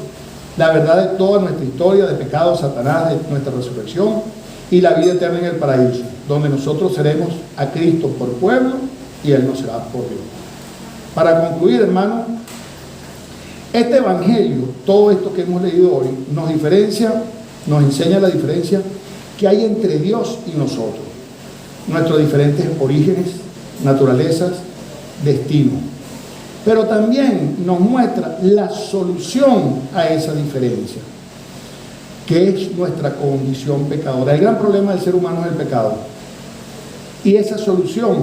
la verdad de toda nuestra historia, de pecado, Satanás, de nuestra resurrección, y la vida eterna en el paraíso, donde nosotros seremos a Cristo por pueblo y Él nos será por Dios. Para concluir, hermano, este evangelio, todo esto que hemos leído hoy, nos enseña la diferencia que hay entre Dios y nosotros, nuestros diferentes orígenes, naturalezas, destino. Pero también nos muestra la solución a esa diferencia, que es nuestra condición pecadora. El gran problema del ser humano es el pecado. Y esa solución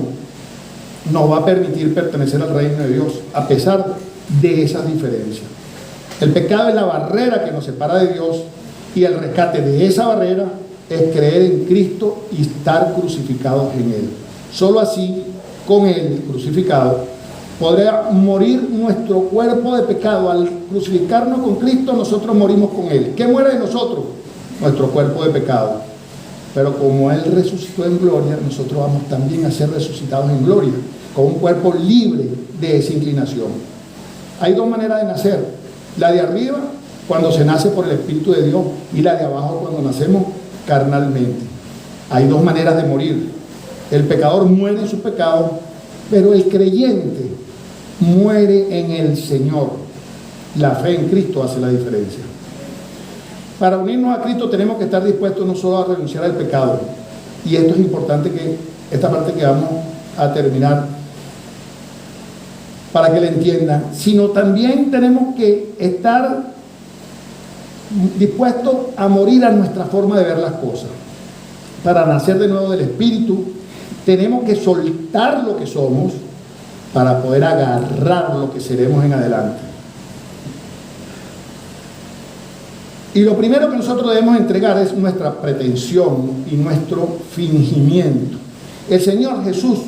nos va a permitir pertenecer al reino de Dios, a pesar de esas diferencias. El pecado es la barrera que nos separa de Dios, y el rescate de esa barrera es creer en Cristo y estar crucificados en Él. Solo así, con Él crucificado, podrá morir nuestro cuerpo de pecado. Al crucificarnos con Cristo, nosotros morimos con Él. ¿Qué muere de nosotros? Nuestro cuerpo de pecado. Pero como Él resucitó en gloria, nosotros vamos también a ser resucitados en gloria, con un cuerpo libre de esa inclinación. Hay dos maneras de nacer: la de arriba, cuando se nace por el Espíritu de Dios, y la de abajo, cuando nacemos carnalmente. Hay dos maneras de morir. El pecador muere en su pecado, pero el creyente muere en el Señor. La fe en Cristo hace la diferencia. Para unirnos a Cristo tenemos que estar dispuestos no solo a renunciar al pecado, y esto es importante, que esta parte que vamos a terminar para que la entiendan, sino también tenemos que estar dispuestos a morir a nuestra forma de ver las cosas. Para nacer de nuevo del Espíritu tenemos que soltar lo que somos para poder agarrar lo que seremos en adelante. Y lo primero que nosotros debemos entregar es nuestra pretensión y nuestro fingimiento. El Señor Jesús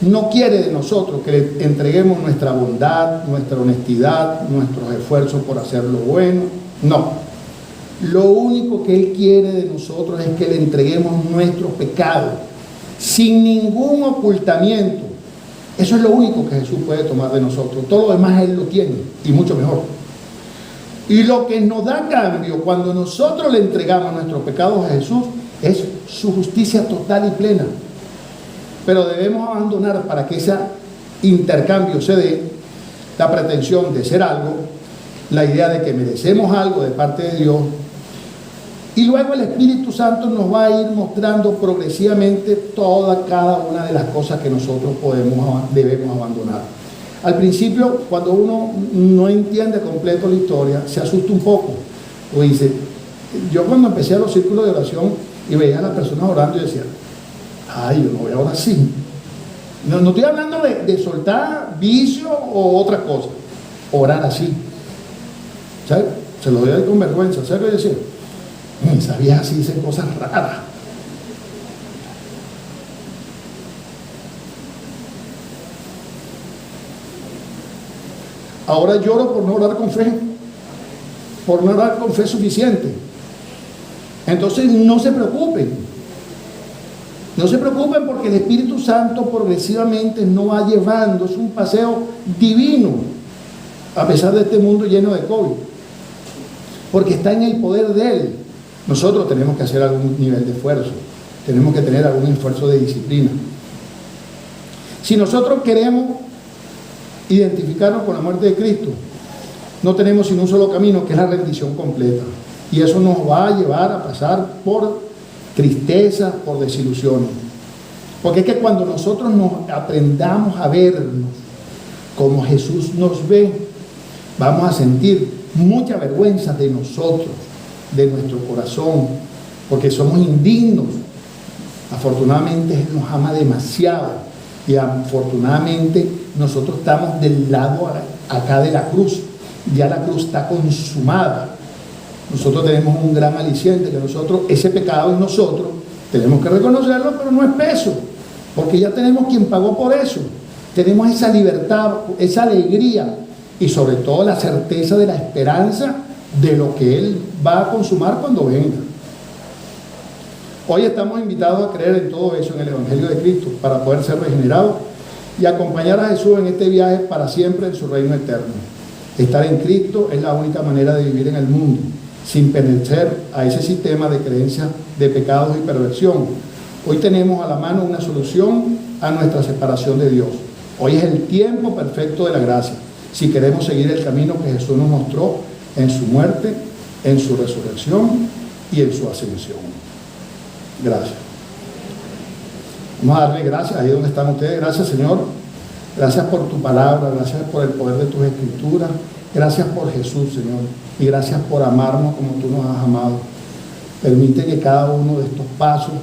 no quiere de nosotros que le entreguemos nuestra bondad, nuestra honestidad, nuestros esfuerzos por hacer lo bueno. No. Lo único que Él quiere de nosotros es que le entreguemos nuestro pecado, sin ningún ocultamiento. Eso es lo único que Jesús puede tomar de nosotros. Todo lo demás Él lo tiene, y mucho mejor. Y lo que nos da cambio cuando nosotros le entregamos nuestros pecados a Jesús es su justicia total y plena. Pero debemos abandonar, para que ese intercambio se dé, la pretensión de ser algo, la idea de que merecemos algo de parte de Dios. Y luego el Espíritu Santo nos va a ir mostrando progresivamente cada una de las cosas que nosotros debemos abandonar. Al principio, cuando uno no entiende completo la historia, se asusta un poco. O dice, yo cuando empecé a los círculos de oración y veía a las personas orando, yo decía, ay, yo no voy a orar así. No estoy hablando de soltar vicio o otra cosa. Orar así. ¿Sabes? Se lo doy con vergüenza. ¿Sabes qué decir? Esa vieja sí dice cosas raras. Ahora lloro por no orar con fe, por no orar con fe suficiente. Entonces no se preocupen. No se preocupen porque el Espíritu Santo progresivamente nos va llevando. Es un paseo divino, a pesar de este mundo lleno de COVID. Porque está en el poder de Él. Nosotros tenemos que hacer algún nivel de esfuerzo. Tenemos que tener algún esfuerzo de disciplina. Si nosotros queremos identificarnos con la muerte de Cristo, no tenemos sino un solo camino, que es la rendición completa. Y eso nos va a llevar a pasar por tristeza, por desilusiones. Porque es que cuando nosotros nos aprendamos a vernos como Jesús nos ve, vamos a sentir mucha vergüenza de nosotros, de nuestro corazón, porque somos indignos. Afortunadamente Él nos ama demasiado y afortunadamente nosotros estamos del lado acá de la cruz. Ya la cruz está consumada. Nosotros tenemos un gran aliciente, que nosotros, ese pecado en nosotros, tenemos que reconocerlo, pero no es peso, porque ya tenemos quien pagó por eso. Tenemos esa libertad, esa alegría y sobre todo la certeza de la esperanza de lo que Él va a consumar cuando venga. Hoy estamos invitados a creer en todo eso, en el Evangelio de Cristo, para poder ser regenerados y acompañar a Jesús en este viaje para siempre en su reino eterno. Estar en Cristo es la única manera de vivir en el mundo, sin pertenecer a ese sistema de creencias de pecados y perversión. Hoy tenemos a la mano una solución a nuestra separación de Dios. Hoy es el tiempo perfecto de la gracia, si queremos seguir el camino que Jesús nos mostró en su muerte, en su resurrección y en su ascensión. Gracias. Vamos a darle gracias ahí donde están ustedes. Gracias, Señor. Gracias por tu palabra, gracias por el poder de tus escrituras. Gracias por Jesús, Señor, y gracias por amarnos como tú nos has amado. Permite que cada uno de estos pasos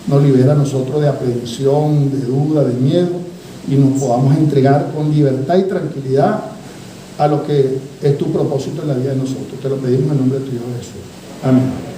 nos libere a nosotros de aprehensión, de duda, de miedo, y nos podamos entregar con libertad y tranquilidad a lo que es tu propósito en la vida de nosotros. Te lo pedimos en nombre de tu Hijo Jesús. Amén.